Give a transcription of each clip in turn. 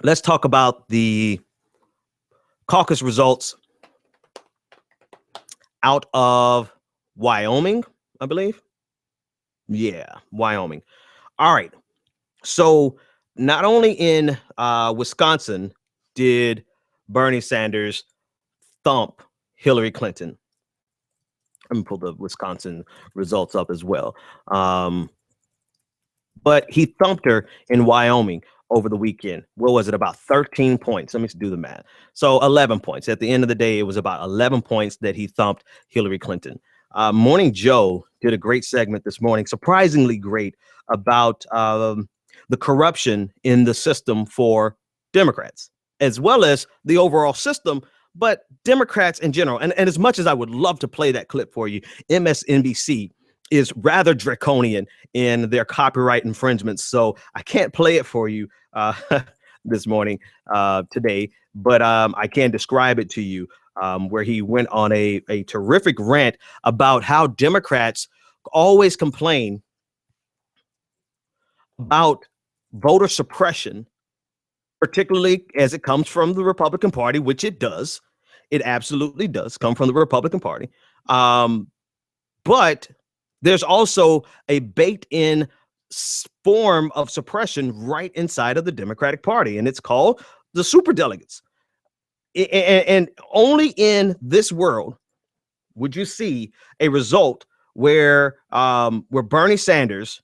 let's talk about the caucus results out of Wyoming, I believe. Yeah, Wyoming. All right. So not only in Wisconsin did Bernie Sanders thump Hillary Clinton. Let me pull the Wisconsin results up as well. But he thumped her in Wyoming over the weekend. What was it? About 13 points. Let me do the math. So 11 points. At the end of the day, it was about 11 points that he thumped Hillary Clinton. Morning Joe did a great segment this morning, surprisingly great, about the corruption in the system for Democrats, as well as the overall system, but Democrats in general. And as much as I would love to play that clip for you, MSNBC is rather draconian in their copyright infringements. So I can't play it for you this morning, today, but I can describe it to you, where he went on a terrific rant about how Democrats always complain about voter suppression, particularly as it comes from the Republican Party, which it does. It absolutely does come from the Republican Party. But there's also a baked-in form of suppression right inside of the Democratic Party, and it's called the superdelegates. And only in this world would you see a result where Bernie Sanders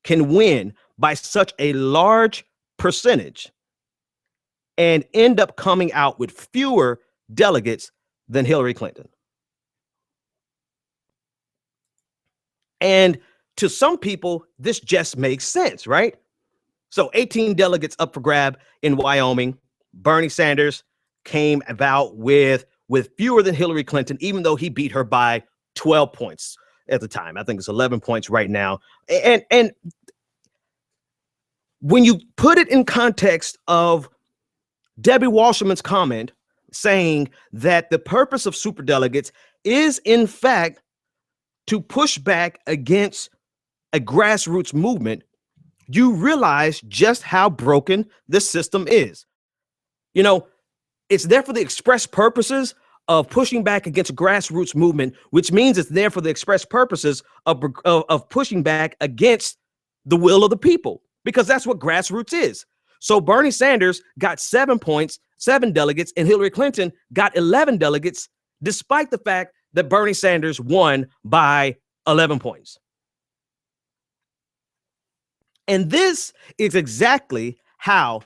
can win by such a large percentage and end up coming out with fewer delegates than Hillary Clinton. And to some people, this just makes sense, right? So 18 delegates up for grab in Wyoming. Bernie Sanders came about with fewer than Hillary Clinton, even though he beat her by 12 points at the time. I think it's 11 points right now. And when you put it in context of Debbie Wasserman's comment saying that the purpose of superdelegates is, in fact, to push back against a grassroots movement, you realize just how broken this system is. You know, it's there for the express purposes of pushing back against a grassroots movement, which means it's there for the express purposes of pushing back against the will of the people, because that's what grassroots is. So Bernie Sanders got 7 points, 7 delegates, and Hillary Clinton got 11 delegates, despite the fact that Bernie Sanders won by 11 points. And this is exactly how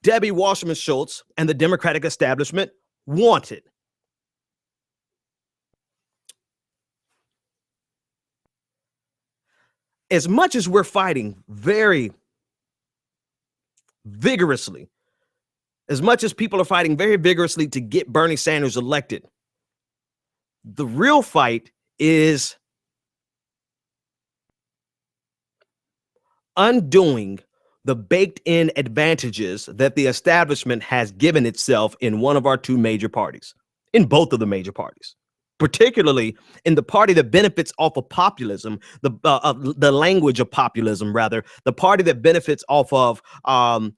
Debbie Wasserman Schultz and the Democratic establishment wanted. As much as we're fighting very vigorously, as much as people are fighting very vigorously to get Bernie Sanders elected, the real fight is undoing the baked-in advantages that the establishment has given itself in one of our two major parties, in both of the major parties, particularly in the party that benefits off of populism, the language of populism, rather, the party that benefits off of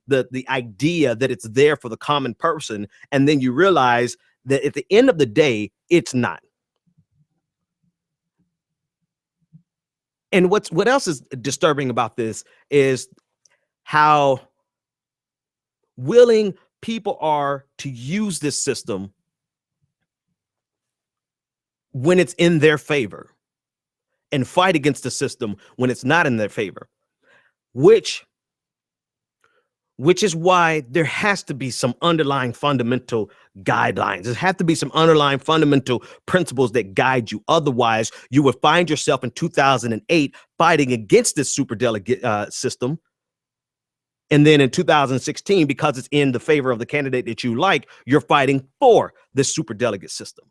the idea that it's there for the common person, and then you realize that at the end of the day, it's not. And what else is disturbing about this is how willing people are to use this system when it's in their favor and fight against the system when it's not in their favor, which is why there has to be some underlying fundamental guidelines. There have to be some underlying fundamental principles that guide you. Otherwise, you would find yourself in 2008 fighting against this superdelegate system. And then in 2016, because it's in the favor of the candidate that you like, you're fighting for this superdelegate system.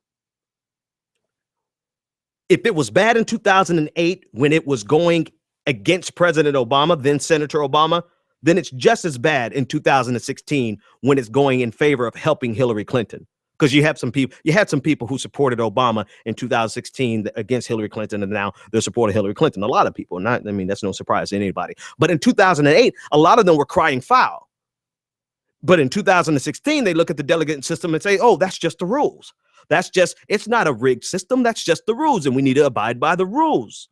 If it was bad in 2008 when it was going against President Obama, then Senator Obama, then it's just as bad in 2016 when it's going in favor of helping Hillary Clinton. Because you had some people who supported Obama in 2016 against Hillary Clinton, and now they're supporting Hillary Clinton. A lot of people, that's no surprise to anybody. But in 2008, a lot of them were crying foul. But in 2016, they look at the delegate system and say, oh, that's just the rules. It's not a rigged system. That's just the rules. And we need to abide by the rules.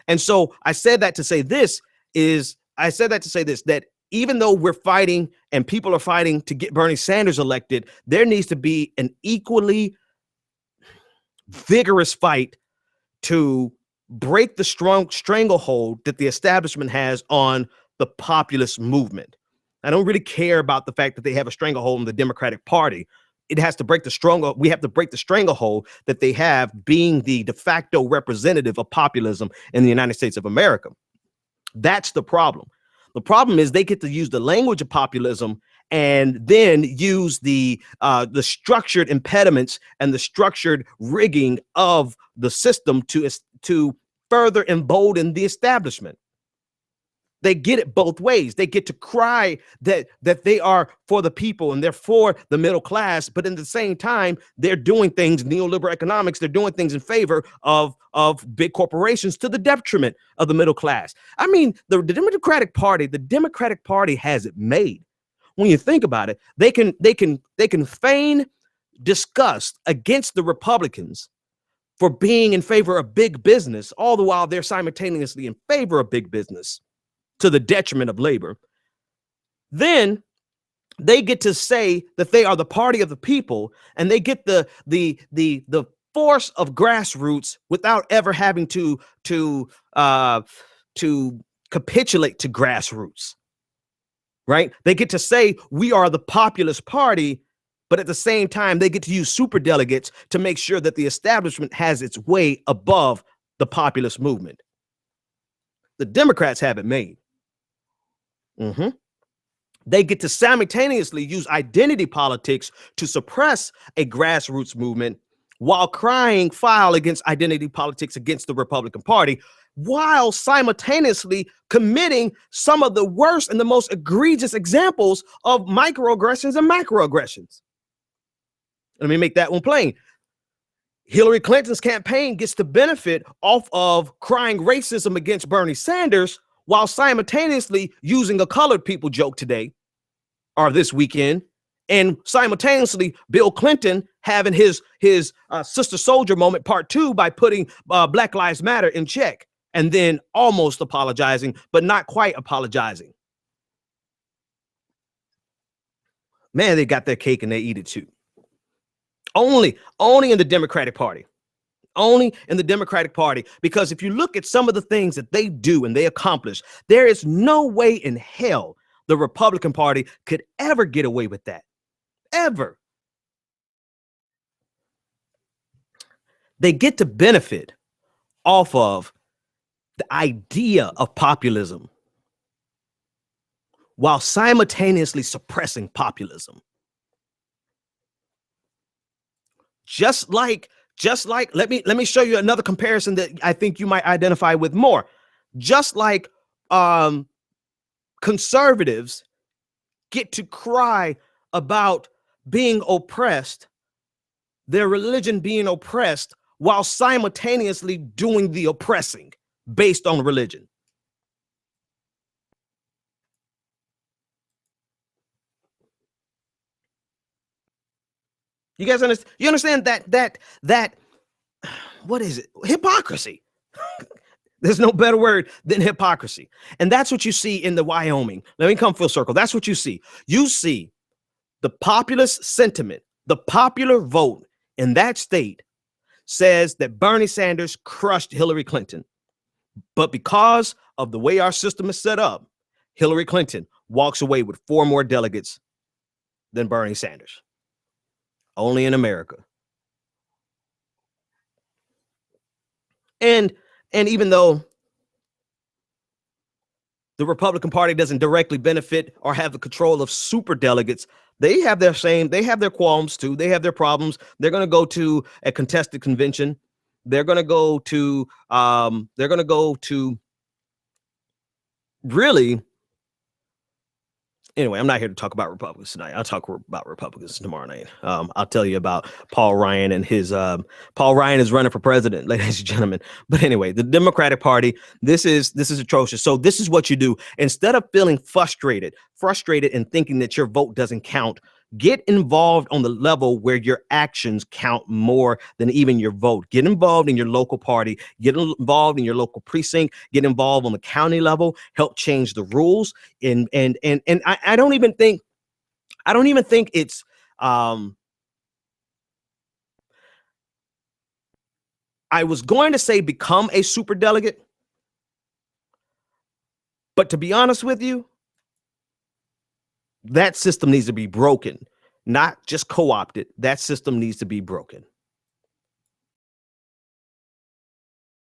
And so I said that to say this, that even though we're fighting and people are fighting to get Bernie Sanders elected, there needs to be an equally vigorous fight to break the strong stranglehold that the establishment has on the populist movement. I don't really care about the fact that they have a stranglehold in the Democratic Party. It has to break we have to break the stranglehold that they have, being the de facto representative of populism in the United States of America. That's the problem. The problem is they get to use the language of populism and then use the structured impediments and the structured rigging of the system to further embolden the establishment. They get it both ways. They get to cry that they are for the people and they're for the middle class, but in the same time, they're doing things, neoliberal economics, they're doing things in favor of big corporations to the detriment of the middle class. I mean, the Democratic Party has it made. When you think about it, they can feign disgust against the Republicans for being in favor of big business, all the while they're simultaneously in favor of big business to the detriment of labor. Then they get to say that they are the party of the people, and they get the force of grassroots without ever having to capitulate to grassroots. Right? They get to say we are the populist party, but at the same time, they get to use super delegates to make sure that the establishment has its way above the populist movement. The Democrats have it made. They get to simultaneously use identity politics to suppress a grassroots movement while crying foul against identity politics against the Republican Party, while simultaneously committing some of the worst and the most egregious examples of microaggressions and macroaggressions. Let me make that one plain. Hillary Clinton's campaign gets to benefit off of crying racism against Bernie Sanders while simultaneously using a colored people joke today or this weekend, and simultaneously Bill Clinton having his Sister Soldier moment part 2 by putting Black Lives Matter in check and then almost apologizing, but not quite apologizing. Man, they got their cake and they eat it too. Only in the Democratic Party. Only in the Democratic Party, because if you look at some of the things that they do and they accomplish, there is no way in hell the Republican Party could ever get away with that. Ever. They get to benefit off of the idea of populism while simultaneously suppressing populism. Just like, let me show you another comparison that I think you might identify with more. Just like conservatives get to cry about being oppressed, their religion being oppressed, while simultaneously doing the oppressing based on religion. You guys understand? You understand that what is it? Hypocrisy. There's no better word than hypocrisy. And that's what you see in the Wyoming. Let me come full circle. That's what you see. You see the populist sentiment, the popular vote in that state says that Bernie Sanders crushed Hillary Clinton. But because of the way our system is set up, Hillary Clinton walks away with 4 more delegates than Bernie Sanders. Only in America. And even though the Republican Party doesn't directly benefit or have the control of super delegates, they have their qualms too. They have their problems. They're going to go to a contested convention. They're going to go to really Anyway, I'm not here to talk about Republicans tonight. I'll talk about Republicans tomorrow night. I'll tell you about Paul Ryan and his Paul Ryan is running for president, ladies and gentlemen. But anyway, the Democratic Party, this is atrocious. So this is what you do. Instead of feeling frustrated and thinking that your vote doesn't count, get involved on the level where your actions count more than even your vote. Get involved in your local party, get involved in your local precinct, get involved on the county level, help change the rules. And I don't even think it's I was going to say become a super delegate, but to be honest with you, that system needs to be broken, not just co-opted. That system needs to be broken.